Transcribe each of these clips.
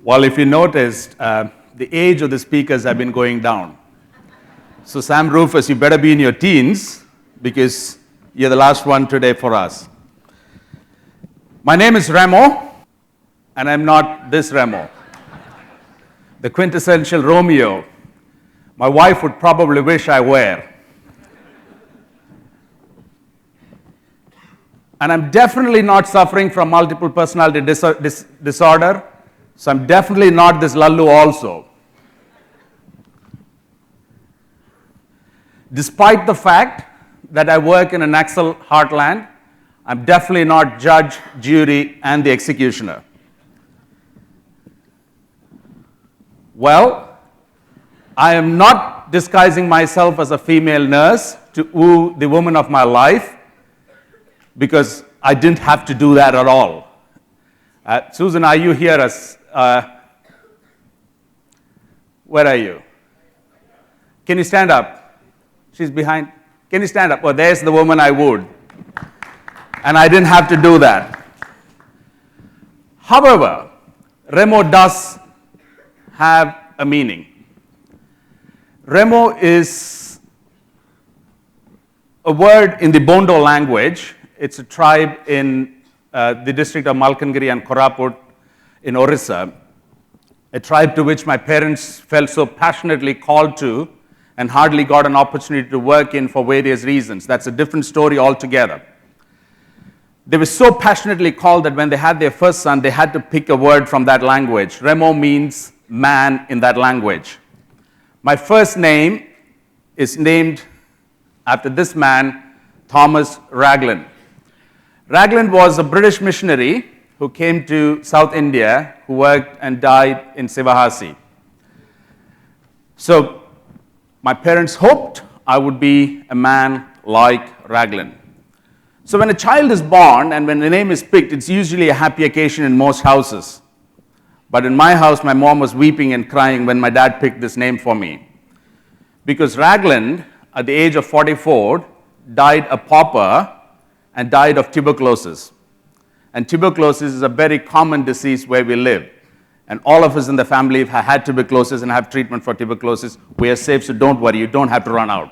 Well, if you noticed, the age of the speakers have been going down. So Sam Rufus, you better be in your teens because you're the last one today for us. My name is Remo, and I'm not this Remo. The quintessential Romeo. My wife would probably wish I were. And I'm definitely not suffering from multiple personality disorder, so I'm definitely not this Lallu also. Despite the fact that I work in an Naxal heartland, I'm definitely not judge, jury, and the executioner. Well, I am not disguising myself as a female nurse to woo the woman of my life, because I didn't have to do that at all. Susan, are you here as, where are you? Can you stand up? She's behind. Can you stand up? Oh, there's the woman I wooed. And I didn't have to do that. However, Remo does have a meaning. Remo is a word in the Bondo language. It's a tribe in the district of Malkangiri and Koraput in Orissa, a tribe to which my parents felt so passionately called to and hardly got an opportunity to work in for various reasons. That's a different story altogether. They were so passionately called that when they had their first son, they had to pick a word from that language. Remo means man in that language. My first name is named after this man, Thomas Ragland. Ragland was a British missionary who came to South India, who worked and died in Sivahasi. So my parents hoped I would be a man like Ragland. So when a child is born and when the name is picked, it's usually a happy occasion in most houses. But in my house, my mom was weeping and crying when my dad picked this name for me. Because Ragland, at the age of 44, died a pauper and died of tuberculosis. And tuberculosis is a very common disease where we live. And all of us in the family have had tuberculosis and have treatment for tuberculosis. We are safe, so don't worry, you don't have to run out.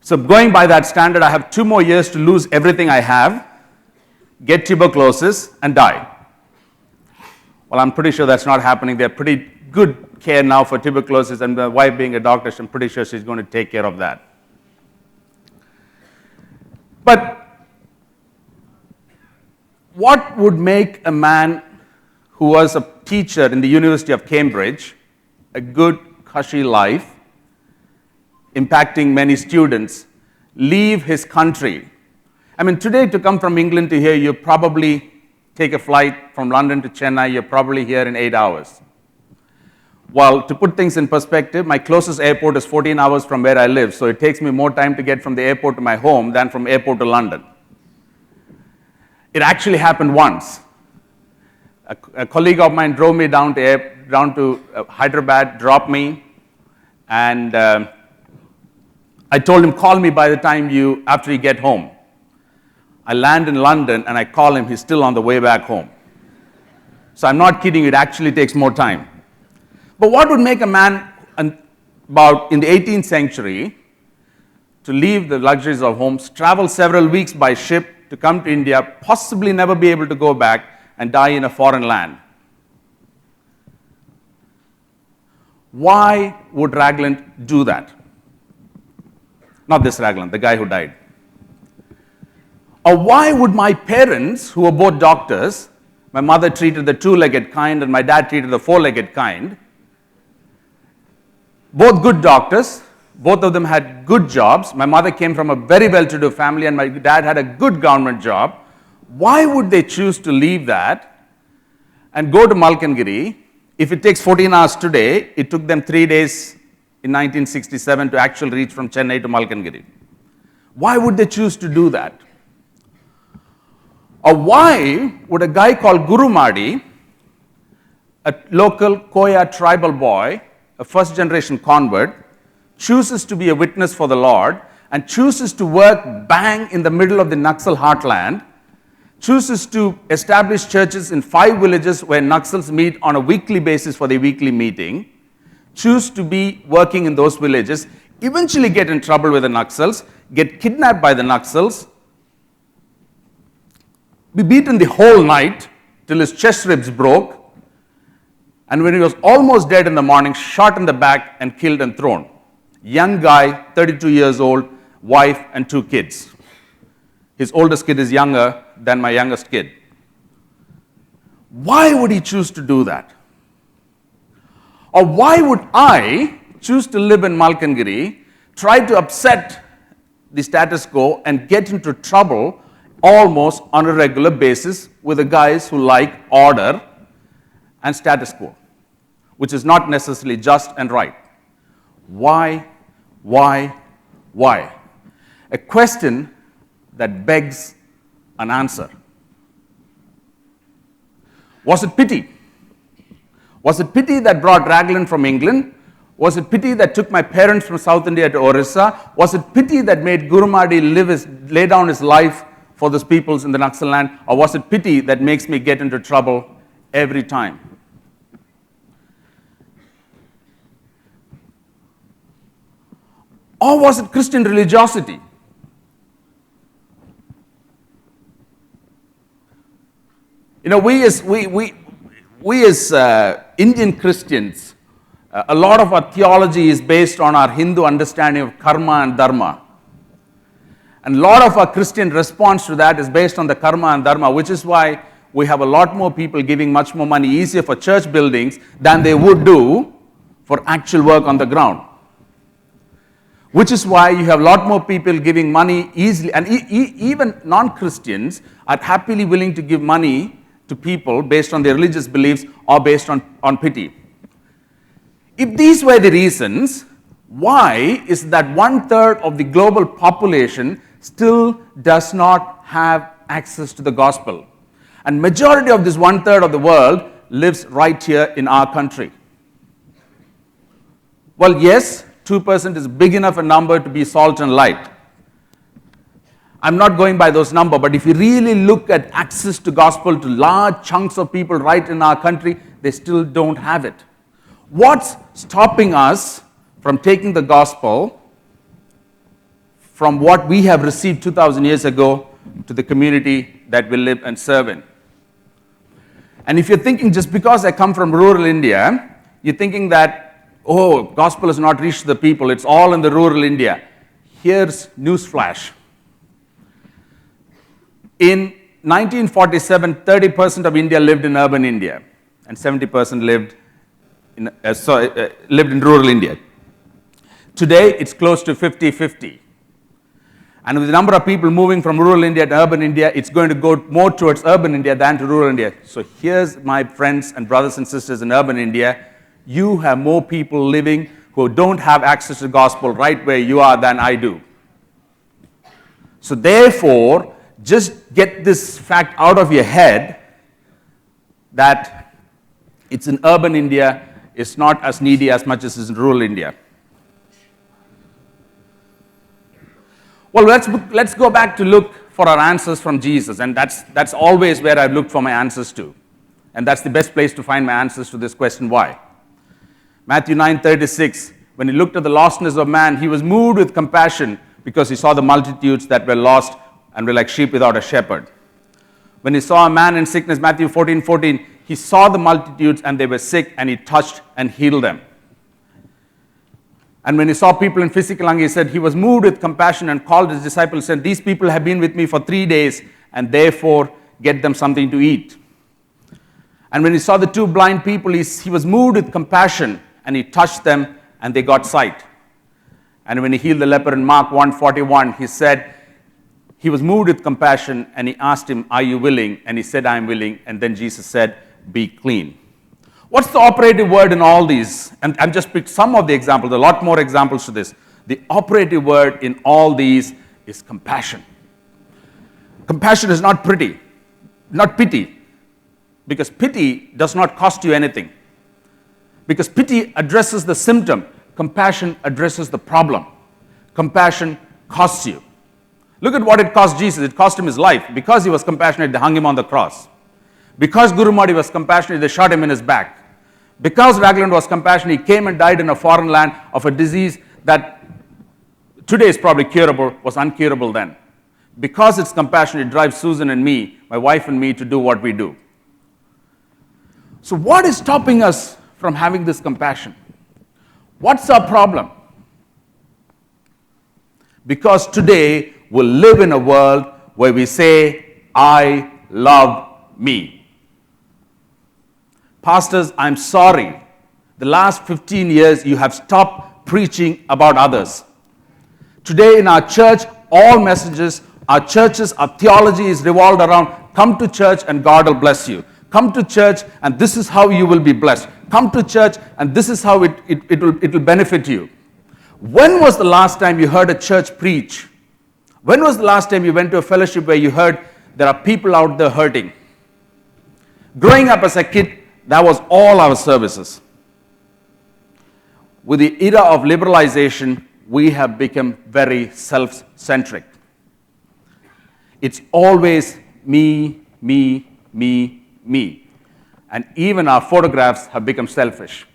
So going by that standard, I have 2 more years to lose everything I have, get tuberculosis, and die. Well, I'm pretty sure that's not happening. They're pretty good care now for tuberculosis, and my wife being a doctor, I'm pretty sure she's going to take care of that. But what would make a man who was a teacher in the University of Cambridge a good, cushy life, impacting many students, leave his country? I mean, today to come from England to here, you probably take a flight from London to Chennai, you're probably here in 8 hours. Well, to put things in perspective, my closest airport is 14 hours from where I live, so it takes me more time to get from the airport to my home than from airport to London. It actually happened once. A colleague of mine drove me down to Hyderabad, dropped me, and I told him, call me by the time after you get home. I land in London and I call him, he's still on the way back home. So I'm not kidding, it actually takes more time. But what would make a man about in the 18th century to leave the luxuries of homes, travel several weeks by ship to come to India, possibly never be able to go back, and die in a foreign land? Why would Ragland do that? Not this Ragland, the guy who died. Or why would my parents, who were both doctors, my mother treated the 2-legged kind and my dad treated the 4-legged kind, both good doctors, both of them had good jobs. My mother came from a very well-to-do family and my dad had a good government job. Why would they choose to leave that and go to Malkangiri? If it takes 14 hours today, it took them 3 days in 1967 to actually reach from Chennai to Malkangiri. Why would they choose to do that? Or why would a guy called Guru Madi, a local Koya tribal boy, a first-generation convert, chooses to be a witness for the Lord and chooses to work bang in the middle of the Naxal heartland, chooses to establish churches in 5 villages where Naxals meet on a weekly basis for their weekly meeting, choose to be working in those villages, eventually get in trouble with the Naxals, get kidnapped by the Naxals, be beaten the whole night till his chest ribs broke, and when he was almost dead in the morning, shot in the back and killed and thrown. Young guy, 32 years old, wife and 2 kids. His oldest kid is younger than my youngest kid. Why would he choose to do that? Or why would I choose to live in Malkangiri, try to upset the status quo and get into trouble almost on a regular basis with the guys who like order and status quo, which is not necessarily just and right? Why? A question that begs an answer. Was it pity? Was it pity that brought Ragland from England? Was it pity that took my parents from South India to Orissa? Was it pity that made Guru Mahdi lay down his life for those peoples in the Naxal land? Or was it pity that makes me get into trouble every time? Or was it Christian religiosity? You know, we as Indian Christians, a lot of our theology is based on our Hindu understanding of karma and dharma. And a lot of our Christian response to that is based on the karma and dharma, which is why we have a lot more people giving much more money easier for church buildings than they would do for actual work on the ground. Which is why you have a lot more people giving money easily, and even non-Christians are happily willing to give money to people based on their religious beliefs or based on pity. If these were the reasons, why is that 1/3 of the global population still does not have access to the gospel? And majority of this 1/3 of the world lives right here in our country. Well, yes, 2% is big enough a number to be salt and light. I'm not going by those numbers, but if you really look at access to gospel to large chunks of people right in our country, they still don't have it. What's stopping us from taking the gospel from what we have received 2,000 years ago to the community that we live and serve in? And if you're thinking just because I come from rural India, you're thinking that, oh, gospel has not reached the people, it's all in the rural India. Here's newsflash. In 1947, 30% of India lived in urban India, and 70% lived in rural India. Today, it's close to 50-50. And with the number of people moving from rural India to urban India, it's going to go more towards urban India than to rural India. So here's my friends and brothers and sisters in urban India. You have more people living who don't have access to the gospel right where you are than I do. So therefore, just get this fact out of your head that it's in urban India, it's not as needy as much as it's in rural India. Well, let's go back to look for our answers from Jesus, and that's always where I've looked for my answers to. And that's the best place to find my answers to this question, why? Matthew 9:36, when he looked at the lostness of man, he was moved with compassion because he saw the multitudes that were lost and were like sheep without a shepherd. When he saw a man in sickness, Matthew 14:14, he saw the multitudes and they were sick, and he touched and healed them. And when he saw people in physical hunger, he said he was moved with compassion and called his disciples and said, these people have been with me for 3 days, and therefore get them something to eat. And when he saw the 2 blind people, he was moved with compassion, and he touched them, and they got sight. And when he healed the leper in Mark 1:41, he said, he was moved with compassion, and he asked him, are you willing? And he said, I am willing. And then Jesus said, be clean. What's the operative word in all these? And I've just picked some of the examples, a lot more examples to this. The operative word in all these is compassion. Compassion is not pretty, not pity, because pity does not cost you anything. Because pity addresses the symptom, compassion addresses the problem. Compassion costs you. Look at what it cost Jesus. It cost him his life. Because he was compassionate, they hung him on the cross. Because Guru Madi was compassionate, they shot him in his back. Because Ragland was compassionate, he came and died in a foreign land of a disease that today is probably curable, was uncurable then. Because it's compassionate, it drives Susan and me, my wife and me, to do what we do. So what is stopping us from having this compassion? What's our problem? Because today we live in a world where we say, I love me. Pastors, I'm sorry. The last 15 years you have stopped preaching about others. Today in our church, all messages, our churches, our theology is revolved around come to church and God will bless you. Come to church and this is how you will be blessed. Come to church and this is how it will benefit you. When was the last time you heard a church preach? When was the last time you went to a fellowship where you heard there are people out there hurting? Growing up as a kid, that was all our services. With the era of liberalization, we have become very self-centric. It's always me, me, me, me. And even our photographs have become selfish.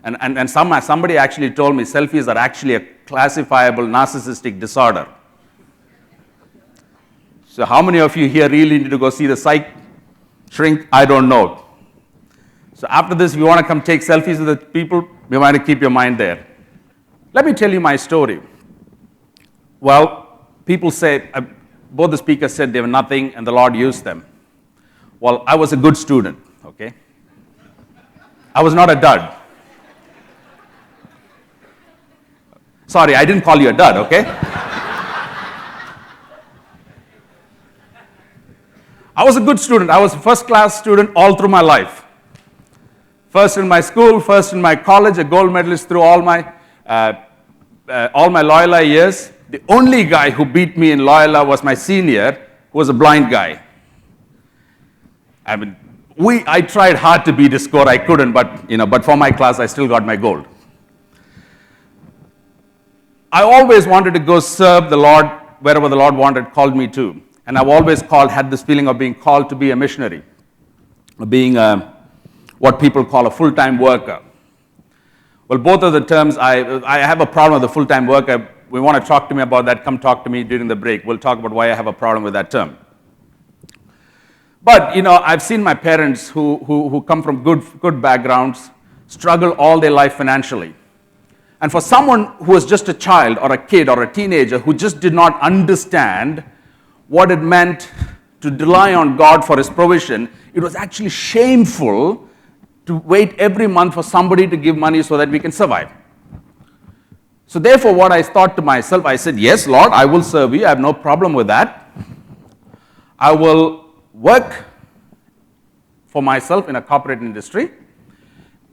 And somebody actually told me selfies are actually a classifiable narcissistic disorder. So how many of you here really need to go see the psych shrink? I don't know. So after this, if you want to come take selfies with the people, you want to keep your mind there. Let me tell you my story. Well, people say, both the speakers said they were nothing and the Lord used them. Well, I was a good student, okay? I was not a dud. Sorry, I didn't call you a dud, okay? I was a good student. I was a first-class student all through my life. First in my school, first in my college, a gold medalist through all my Loyola years. The only guy who beat me in Loyola was my senior, who was a blind guy. I mean, I tried hard to beat his score. I couldn't, but for my class, I still got my gold. I always wanted to go serve the Lord wherever the Lord called me to. And I've always had this feeling of being called to be a missionary, being what people call a full-time worker. Well, both of the terms, I have a problem with the full-time worker. We want to talk to me about that. Come talk to me during the break. We'll talk about why I have a problem with that term. But, I've seen my parents who come from good backgrounds struggle all their life financially. And for someone who was just a child or a kid or a teenager who just did not understand what it meant to rely on God for His provision, it was actually shameful to wait every month for somebody to give money so that we can survive. So therefore, what I thought to myself, I said, yes, Lord, I will serve you. I have no problem with that. I will work for myself in a corporate industry,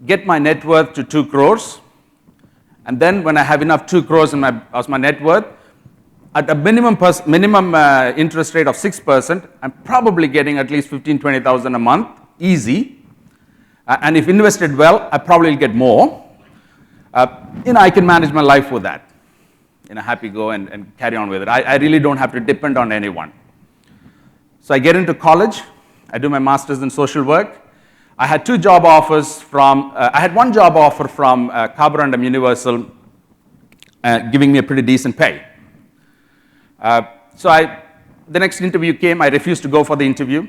get my net worth to 2 crores, and then when I have enough 2 crores as my net worth, at a minimum interest rate of 6%, I'm probably getting at least 15,000, 20,000 a month, easy. And if invested well, I probably will get more. I can manage my life with that. Happy go and carry on with it. I really don't have to depend on anyone. So I get into college. I do my master's in social work. I had 2 job offers I had 1 job offer from Carborundum Universal, giving me a pretty decent pay. The next interview came. I refused to go for the interview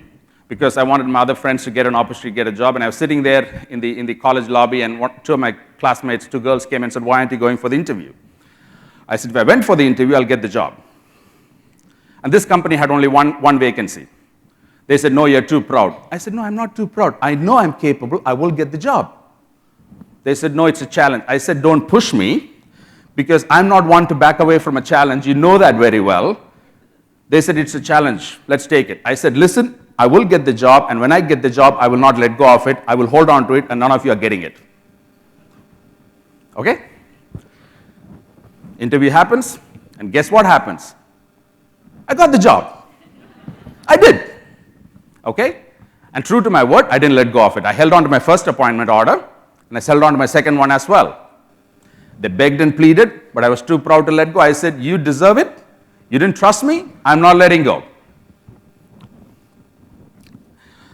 because I wanted my other friends to get an opportunity to get a job. And I was sitting there in the college lobby, and 2 of my classmates, 2 girls, came and said, why aren't you going for the interview? I said, if I went for the interview, I'll get the job. And this company had only one vacancy. They said, no, you're too proud. I said, no, I'm not too proud. I know I'm capable. I will get the job. They said, no, it's a challenge. I said, don't push me, because I'm not one to back away from a challenge. You know that very well. They said, it's a challenge. Let's take it. I said, listen, I will get the job, and when I get the job, I will not let go of it. I will hold on to it, and none of you are getting it. Okay? Interview happens, and guess what happens? I got the job. I did. Okay? And true to my word, I didn't let go of it. I held on to my first appointment order, and I held on to my second one as well. They begged and pleaded, but I was too proud to let go. I said, you deserve it. You didn't trust me. I'm not letting go.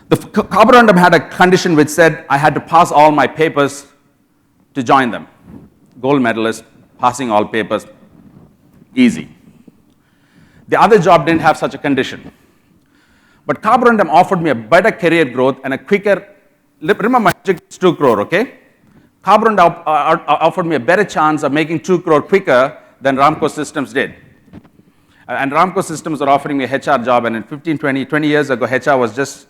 The carborundum had a condition which said I had to pass all my papers to join them. Gold medalist, passing all papers, easy. The other job didn't have such a condition. But carborundum offered me a better career growth and a quicker, remember my project is 2 crore, okay? Carborundum offered me a better chance of making 2 crore quicker than Ramco Systems did. And Ramco Systems were offering me a HR job, and in 20 years ago, HR was just,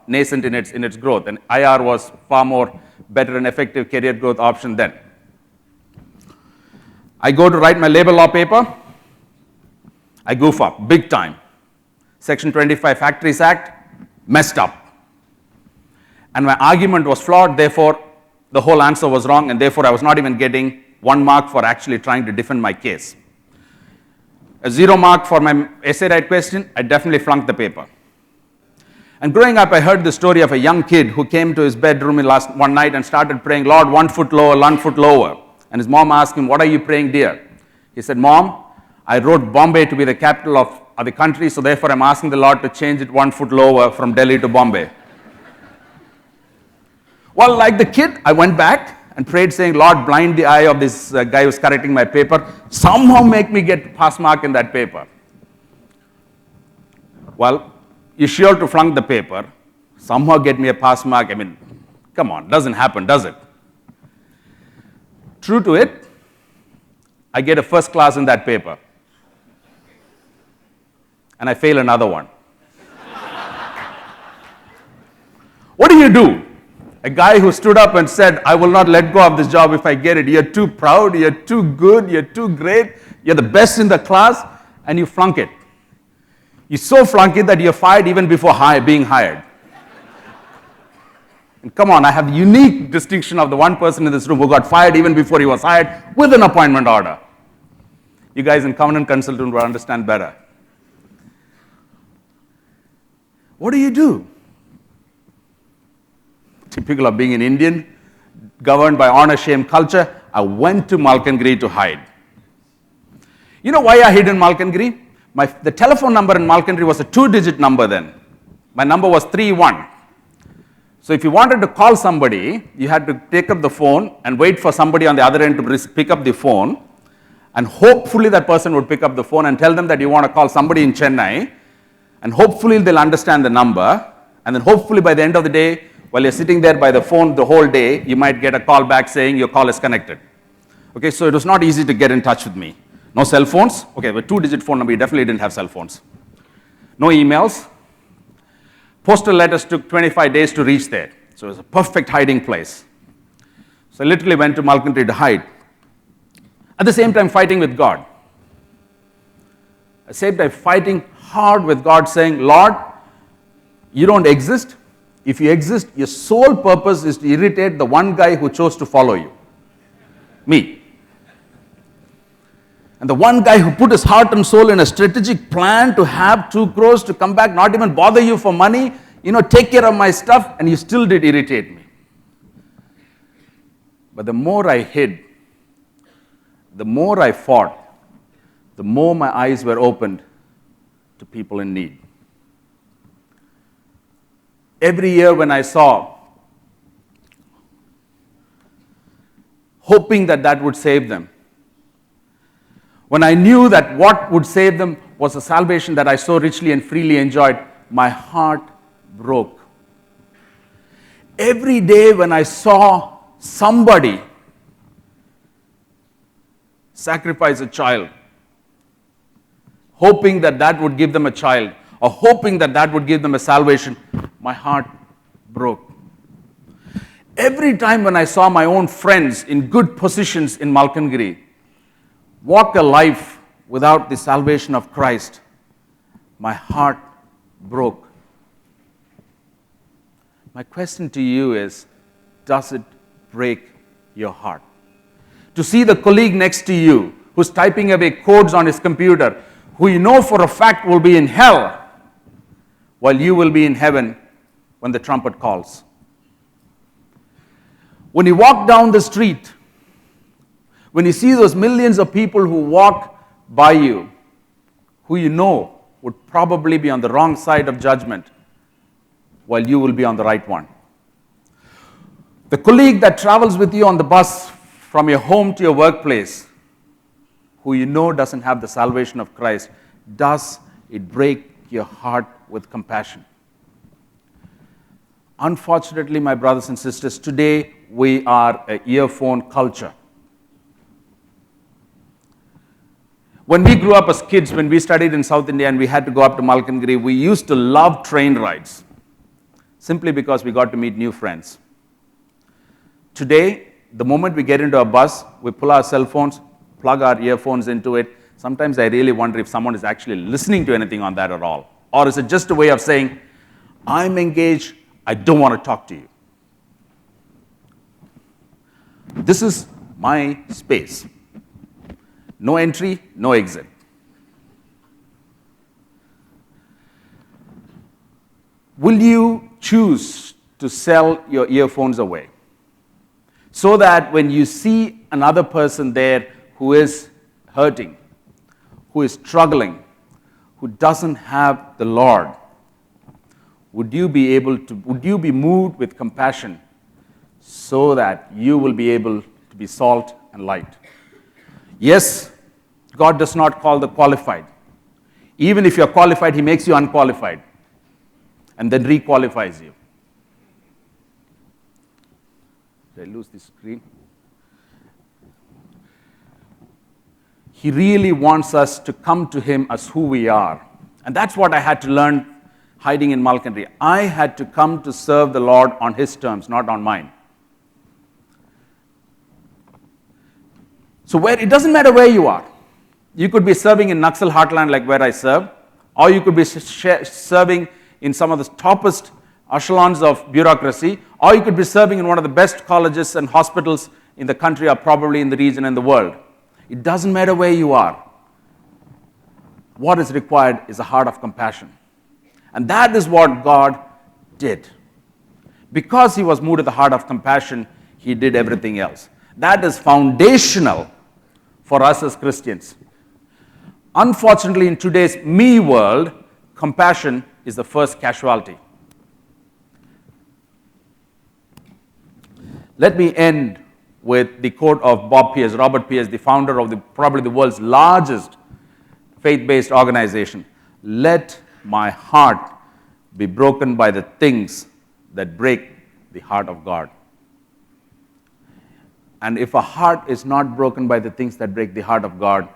nascent in its growth, and IR was far more better and effective career growth option then. I go to write my labor law paper. I goof up, big time. Section 25 Factories Act, messed up. And my argument was flawed, therefore, the whole answer was wrong, and therefore I was not even getting 1 mark for actually trying to defend my case. A 0 mark for my essay write question, I definitely flunked the paper. And growing up, I heard the story of a young kid who came to his bedroom one night and started praying, Lord, 1 foot lower, 1 foot lower. And his mom asked him, what are you praying, dear? He said, Mom, I wrote Bombay to be the capital of the country, so therefore I'm asking the Lord to change it 1 foot lower from Delhi to Bombay. Well, like the kid, I went back and prayed saying, Lord, blind the eye of this guy who's correcting my paper. Somehow make me get pass mark in that paper. Well, you're sure to flunk the paper. Somehow get me a pass mark. I mean, come on, doesn't happen, does it? True to it, I get a first class in that paper. And I fail another one. What do? A guy who stood up and said, I will not let go of this job if I get it. You're too proud, you're too good, you're too great, you're the best in the class, and you flunk it. You so flunk it that you're fired even before being hired. And come on, I have the unique distinction of the one person in this room who got fired even before he was hired with an appointment order. You guys in Covenant Consultant will understand better. What do? Typical of being an Indian, governed by honor-shame culture, I went to Malkangiri to hide. You know why I hid in Malkangiri? The telephone number in Malkangiri was a 2-digit number then. My number was 31. So if you wanted to call somebody, you had to take up the phone and wait for somebody on the other end to pick up the phone, and hopefully that person would pick up the phone and tell them that you want to call somebody in Chennai, and hopefully they'll understand the number, and then hopefully by the end of the day, while you're sitting there by the phone the whole day, you might get a call back saying your call is connected. Okay, so it was not easy to get in touch with me. No cell phones. Okay, with 2-digit phone number, you definitely didn't have cell phones. No emails. Postal letters took 25 days to reach there. So it was a perfect hiding place. So I literally went to Malkangiri to hide. At the same time, fighting with God. At the same time, fighting hard with God, saying, Lord, you don't exist. If you exist, your sole purpose is to irritate the one guy who chose to follow you. Me. And the one guy who put his heart and soul in a strategic plan to have 2 crores to come back, not even bother you for money, take care of my stuff, and you still did irritate me. But the more I hid, the more I fought, the more my eyes were opened to people in need. Every year when I saw, hoping that would save them, when I knew that what would save them was the salvation that I so richly and freely enjoyed, my heart broke. Every day when I saw somebody sacrifice a child, hoping that would give them a child, or hoping that would give them a salvation, my heart broke. Every time when I saw my own friends in good positions in Malkangiri walk a life without the salvation of Christ, my heart broke. My question to you is, does it break your heart? To see the colleague next to you who's typing away codes on his computer, who you know for a fact will be in hell, while you will be in heaven when the trumpet calls. When you walk down the street, When you see those millions of people who walk by you, who you know would probably be on the wrong side of judgment, while you will be on the right one. The colleague that travels with you on the bus from your home to your workplace, who you know doesn't have the salvation of Christ, does it break your heart with compassion? Unfortunately, my brothers and sisters, today we are an earphone culture. When we grew up as kids, when we studied in South India and we had to go up to Malkangiri, we used to love train rides, simply because we got to meet new friends. Today, the moment we get into a bus, we pull our cell phones, plug our earphones into it. Sometimes I really wonder if someone is actually listening to anything on that at all. Or is it just a way of saying, I'm engaged, I don't want to talk to you. This is my space. No entry, no exit. Will you choose to sell your earphones away so that when you see another person there who is hurting, who is struggling, who doesn't have the Lord, would you be moved with compassion so that you will be able to be salt and light? Yes, God does not call the qualified. Even if you're qualified, He makes you unqualified and then requalifies you. Did I lose the screen? He really wants us to come to Him as who we are. And that's what I had to learn hiding in Malkandri. I had to come to serve the Lord on His terms, not on mine. So it doesn't matter where you are. You could be serving in Naxal heartland like where I serve, or you could be serving in some of the toppest echelons of bureaucracy, or you could be serving in one of the best colleges and hospitals in the country or probably in the region and the world. It doesn't matter where you are. What is required is a heart of compassion. And that is what God did. Because He was moved to the heart of compassion, He did everything else. That is foundational for us as Christians. Unfortunately, in today's me world, compassion is the first casualty. Let me end with the quote of Bob Pierce, Robert Pierce, the founder of probably the world's largest faith-based organization. Let my heart be broken by the things that break the heart of God. And if a heart is not broken by the things that break the heart of God,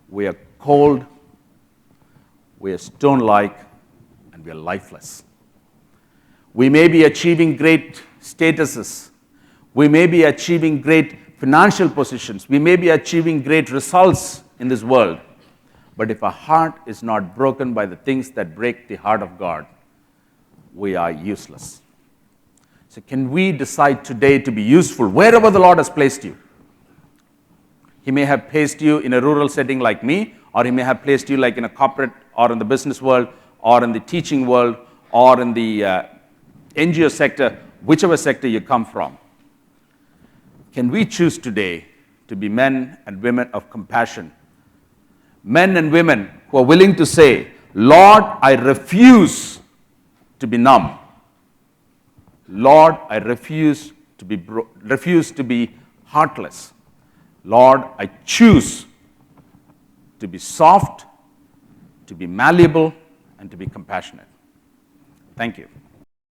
we are cold, we are stone-like, and we are lifeless. We may be achieving great statuses. We may be achieving great financial positions. We may be achieving great results in this world. But if our heart is not broken by the things that break the heart of God, we are useless. So can we decide today to be useful wherever the Lord has placed you? He may have placed you in a rural setting like me, or He may have placed you like in a corporate or in the business world or in the teaching world or in the NGO sector, whichever sector you come from. Can we choose today to be men and women of compassion? Men and women who are willing to say, Lord, I refuse to be numb. Lord, I refuse to be heartless. Lord, I choose to be soft, to be malleable, and to be compassionate. Thank you.